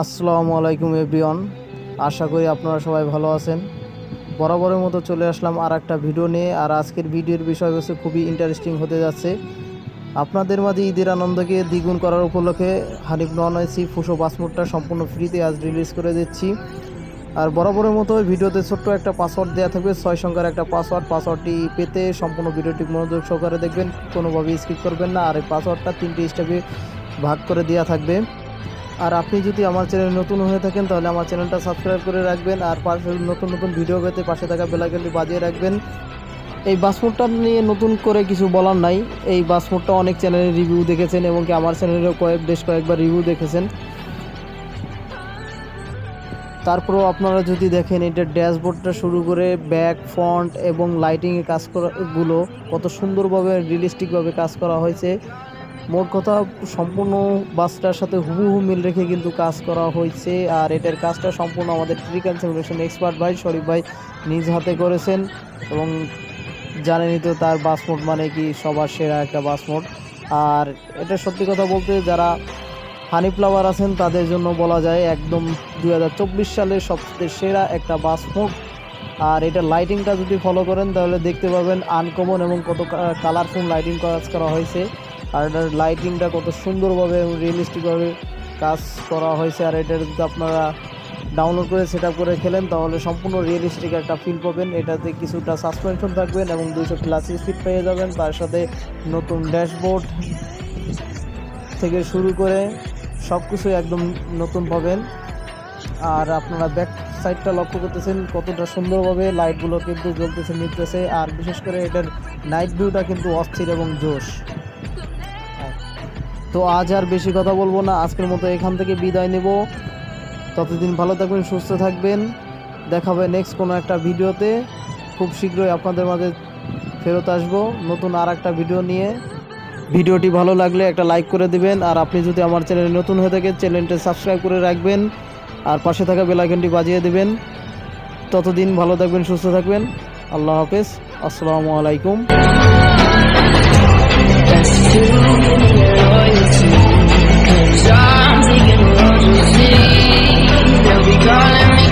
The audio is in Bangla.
আসসালামু আলাইকুম এভরিওয়ান, আশা করি আপনারা সবাই ভালো আছেন। বরাবরের মতো চলে আসলাম আর একটা ভিডিও নিয়ে। আর আজকের ভিডিওর বিষয়বস্তু খুবই ইন্টারেস্টিং হতে যাচ্ছে। আপনাদের মাঝে ঈদের আনন্দকে দ্বিগুণ করার উপলক্ষে হানিফ নন এসি ফুসো পাসপোর্টটা সম্পূর্ণ ফ্রিতে আজ রিলিজ করে দিচ্ছি। আর বরাবরের মতো ভিডিওতে ছোট্ট একটা পাসওয়ার্ড দেওয়া থাকবে, 6 সংখ্যার একটা পাসওয়ার্ডটি পেতে সম্পূর্ণ ভিডিওটি মনোযোগ সহকারে দেখবেন, কোনোভাবেই স্কিপ করবেন না। আর এই পাসওয়ার্ডটা 3টি স্টেপে ভাগ করে দেওয়া থাকবে। আর আপনি যদি আমার চ্যানেল নতুন হয়ে থাকেন তাহলে আমার চ্যানেলটা সাবস্ক্রাইব করে রাখবেন, আর পাশে নতুন নতুন ভিডিও পেতে পাশে থাকা বেল আইকনটি বাজিয়ে রাখবেন। এই পাসপোর্টটা নিয়ে নতুন করে কিছু বলার নাই। এই পাসপোর্টটা অনেক চ্যানেলে রিভিউ দেখেছেন এবং কি আমার চ্যানেলেও বেশ কয়েকবার রিভিউ দেখেছেন। তারপরেও আপনারা যদি দেখেন এটা ড্যাশবোর্ডটা শুরু করে ব্যাক ফ্রন্ট এবং লাইটিংয়ের কাজ করাগুলো কত সুন্দরভাবে রিয়েলিস্টিকভাবে কাজ করা হয়েছে। মোট কথা সম্পূর্ণ বাসটার সাথে হুবহু মিল রেখে কিন্তু কাজ করা হয়েছে। আর এটার কাজটা সম্পূর্ণ আমাদের ট্রিক সিমুলেশন এক্সপার্ট ভাই শরীফ ভাই নিজ হাতে করেছেন। এবং জানেনই তো তার বাস মোড মানে কি সবার সেরা একটা বাস মোড। আর এটা সত্যি কথা বলতে যারা হানি ফ্লাওয়ার আছেন তাদের জন্য বলা যায় একদম 2024 সালের সবচেয়ে সেরা একটা বাস মোড। আর এটা লাইটিংটা যদি ফলো করেন তাহলে দেখতে পাবেন আনকমন এবং কত কালারফুল লাইটিং কাজ করা হয়েছে। আর এটার লাইটিংটা কত সুন্দরভাবে এবং রিয়েলিস্টিকভাবে কাজ করা হয়েছে। আর এটা যদি আপনারা ডাউনলোড করে সেট আপ করে খেলেন তাহলে সম্পূর্ণ রিয়েলিস্টিক একটা ফিল পাবেন। এটাতে কিছুটা সাসপেনশন থাকবেন এবং 200+ স্পিড পেয়ে যাবেন। তার সাথে নতুন ড্যাশবোর্ড থেকে শুরু করে সব কিছুই একদম নতুন পাবেন। আর আপনারা ব্যাক সাইডটা লক্ষ্য করতেছেন কতটা সুন্দরভাবে লাইটগুলো কিন্তু জ্বলতেছে নিতেছে। আর বিশেষ করে এটার নাইট ভিউটা কিন্তু অস্থির এবং জোশ। তো আজ আর বেশি কথা বলবো না, আজকের মতো এখান থেকে বিদায় নেব। ততদিন ভালো থাকবেন, সুস্থ থাকবেন। দেখা হবে নেক্সট কোনো একটা ভিডিওতে। খুব শীঘ্রই আপনাদের মাঝে ফেরত আসবো নতুন আর একটা ভিডিও নিয়ে। ভিডিওটি ভালো লাগলে একটা লাইক করে দিবেন। আর আপনি যদি আমার চ্যানেলে নতুন হয়ে থাকেন চ্যানেলটা সাবস্ক্রাইব করে রাখবেন আর পাশে থাকা বেল আইকনটি বাজিয়ে দিবেন। ততদিন ভালো থাকবেন, সুস্থ থাকবেন। আল্লাহ হাফেজ, আসসালামু আলাইকুম। They'll be calling me,